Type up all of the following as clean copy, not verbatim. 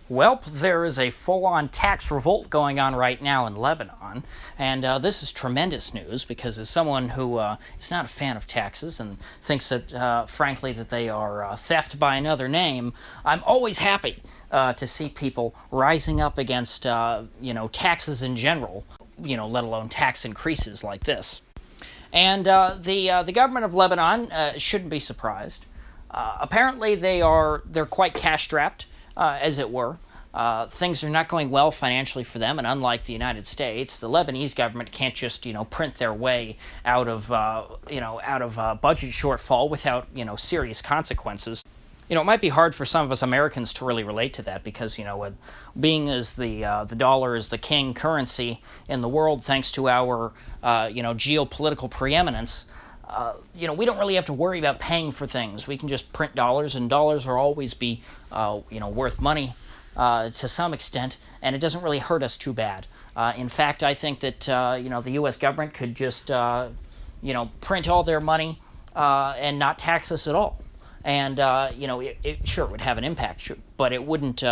Well, there is a full-on tax revolt going on right now in Lebanon, and this is tremendous news because as someone who is not a fan of taxes and thinks that, frankly, that they are theft by another name, I'm always happy to see people rising up against, taxes in general, let alone tax increases like this. And the government of Lebanon shouldn't be surprised. Apparently, they're quite cash-strapped. As it were. Things are not going well financially for them, and unlike the United States, the Lebanese government can't just, print their way out of budget shortfall without, serious consequences. It might be hard for some of us Americans to really relate to that because, being as the dollar is the king currency in the world, thanks to our, geopolitical preeminence. We don't really have to worry about paying for things. We can just print dollars, and dollars will always be, worth money to some extent, and it doesn't really hurt us too bad. In fact, I think that, the U.S. government could just, print all their money and not tax us at all. And, it sure would have an impact, but it wouldn't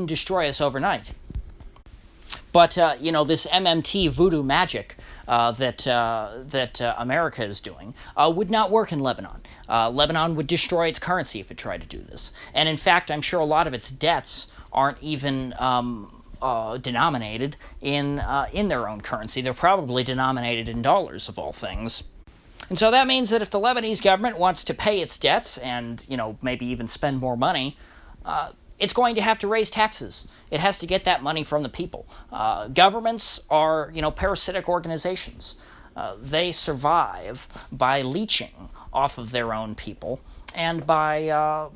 destroy us overnight. But, this MMT voodoo magic that America is doing would not work in Lebanon. Lebanon would destroy its currency if it tried to do this. And in fact, I'm sure a lot of its debts aren't even denominated in their own currency. They're probably denominated in dollars, of all things. And so that means that if the Lebanese government wants to pay its debts and, maybe even spend more money, it's going to have to raise taxes. It has to get that money from the people. Governments are, parasitic organizations. They survive by leeching off of their own people and by,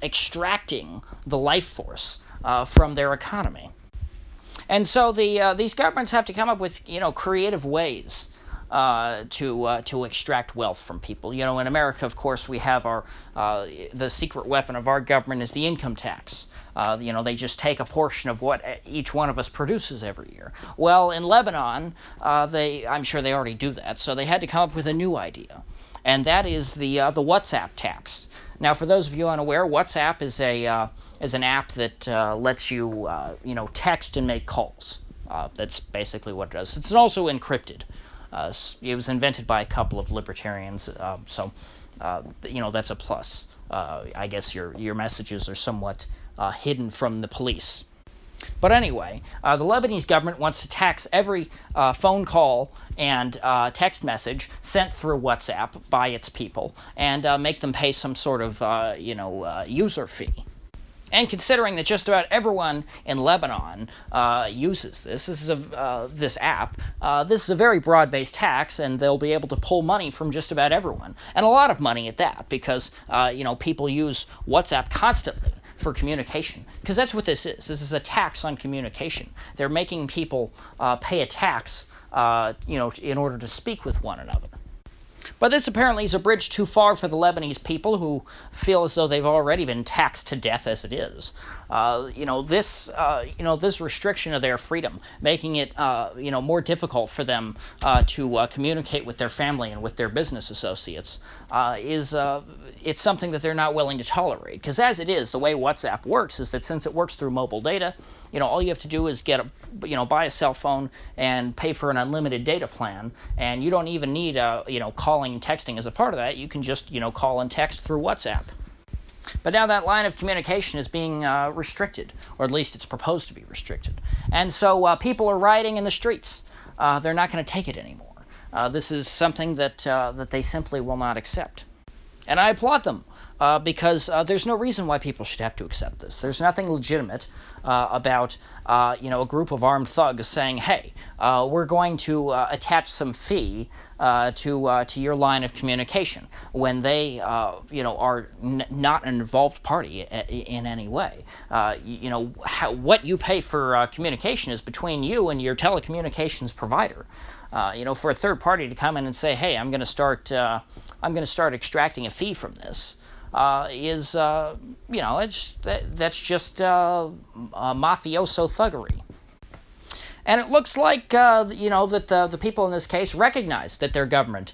extracting the life force from their economy. And so these governments have to come up with, creative ways to extract wealth from people. In America, of course, we have the secret weapon of our government is the income tax. They just take a portion of what each one of us produces every year. Well, in Lebanon, I'm sure they already do that, so they had to come up with a new idea, and that is the WhatsApp tax. Now, for those of you unaware, WhatsApp is an app that lets you text and make calls. That's basically what it does. It's also encrypted. It was invented by a couple of libertarians, so that's a plus. I guess your messages are somewhat hidden from the police. But anyway, the Lebanese government wants to tax every phone call and text message sent through WhatsApp by its people and make them pay some sort of user fee. And considering that just about everyone in Lebanon uses this app, this is a very broad-based tax, and they'll be able to pull money from just about everyone, and a lot of money at that, because people use WhatsApp constantly for communication, because that's what this is. This is a tax on communication. They're making people pay a tax, in order to speak with one another. But this apparently is a bridge too far for the Lebanese people, who feel as though they've already been taxed to death as it is. This restriction of their freedom, making it more difficult for them to communicate with their family and with their business associates, it's something that they're not willing to tolerate. Because as it is, the way WhatsApp works is that since it works through mobile data, all you have to do is buy a cell phone and pay for an unlimited data plan, and you don't even need calling and texting as a part of that. You can just call and text through WhatsApp. But now that line of communication is being restricted, or at least it's proposed to be restricted. And so people are rioting in the streets. They're not going to take it anymore. This is something that they simply will not accept. And I applaud them, because there's no reason why people should have to accept this. There's nothing legitimate about a group of armed thugs saying, hey, we're going to attach some fee to your line of communication, when they are not an involved party in any way. What you pay for communication is between you and your telecommunications provider. For a third party to come in and say, hey, I'm going to start extracting a fee from this, that's just mafioso thuggery. And it looks like, that the people in this case recognize that their government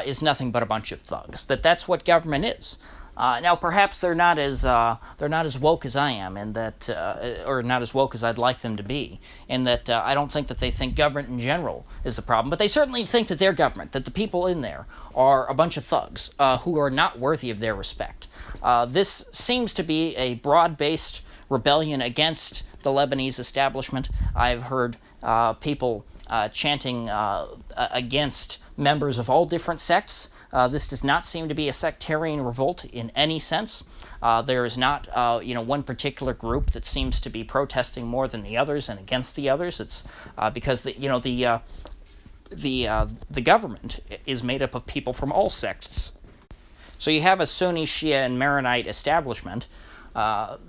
is nothing but a bunch of thugs, that's what government is. Now, perhaps they're not as woke as I am, in that, or not as woke as I'd like them to be, in that I don't think that they think government in general is the problem, but they certainly think that their government, that the people in there, are a bunch of thugs who are not worthy of their respect. This seems to be a broad-based rebellion against the Lebanese establishment. I've heard people chanting against members of all different sects. This does not seem to be a sectarian revolt in any sense. There is not, one particular group that seems to be protesting more than the others and against the others. It's because the government is made up of people from all sects. So you have a Sunni, Shia, and Maronite establishment, that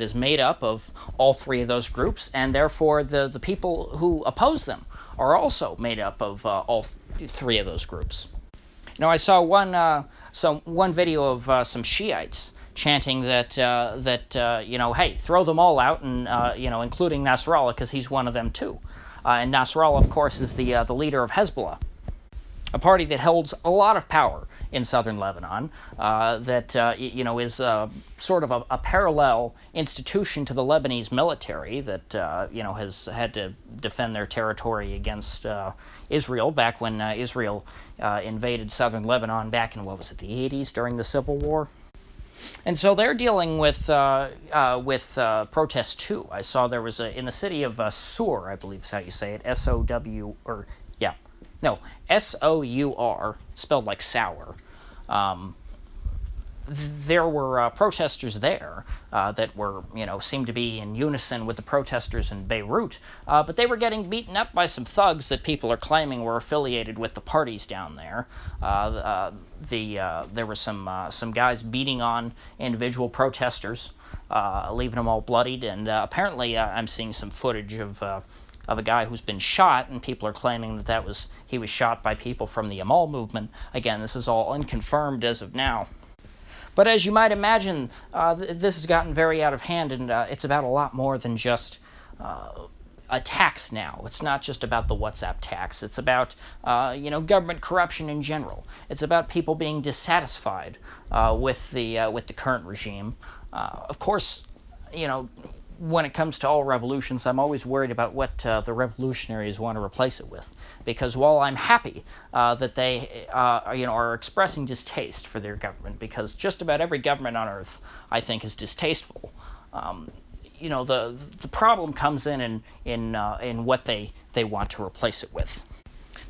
is made up of all three of those groups, and therefore the people who oppose them are also made up of all three of those groups. I saw one video of some Shiites chanting that hey, throw them all out, and including Nasrallah, because he's one of them too. And Nasrallah, of course, is the leader of Hezbollah, a party that holds a lot of power in southern Lebanon, that is sort of a parallel institution to the Lebanese military that has had to defend their territory against Israel back when Israel invaded southern Lebanon back in, the 80s during the Civil War. And so they're dealing with protests too. I saw there was in the city of Sur, I believe is how you say it, S-O-W, or yeah. No, S-O-U-R, spelled like sour. There were protesters there that were, seemed to be in unison with the protesters in Beirut, but they were getting beaten up by some thugs that people are claiming were affiliated with the parties down there. There were some guys beating on individual protesters, leaving them all bloodied, and apparently I'm seeing some footage of a guy who's been shot, and people are claiming that he was shot by people from the Amal movement. Again, this is all unconfirmed as of now. But as you might imagine, this has gotten very out of hand, and it's about a lot more than just attacks now. It's not just about the WhatsApp tax. It's about government corruption in general. It's about people being dissatisfied with the current regime. Of course, when it comes to all revolutions, I'm always worried about what the revolutionaries want to replace it with. Because while I'm happy that they are expressing distaste for their government, because just about every government on earth, I think, is distasteful, the problem comes in what they want to replace it with.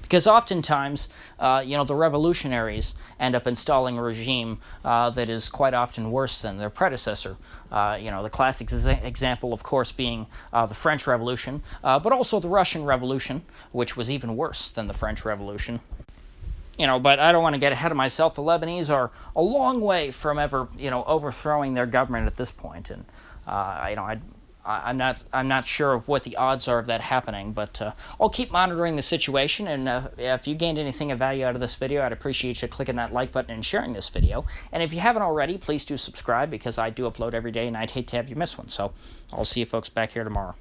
Because oftentimes, the revolutionaries end up installing a regime that is quite often worse than their predecessor. The classic example, of course, being the French Revolution, but also the Russian Revolution, which was even worse than the French Revolution. But I don't want to get ahead of myself. The Lebanese are a long way from ever, overthrowing their government at this point, and I'm not sure of what the odds are of that happening, but I'll keep monitoring the situation, and if you gained anything of value out of this video, I'd appreciate you clicking that like button and sharing this video. And if you haven't already, please do subscribe, because I do upload every day, and I'd hate to have you miss one. So I'll see you folks back here tomorrow.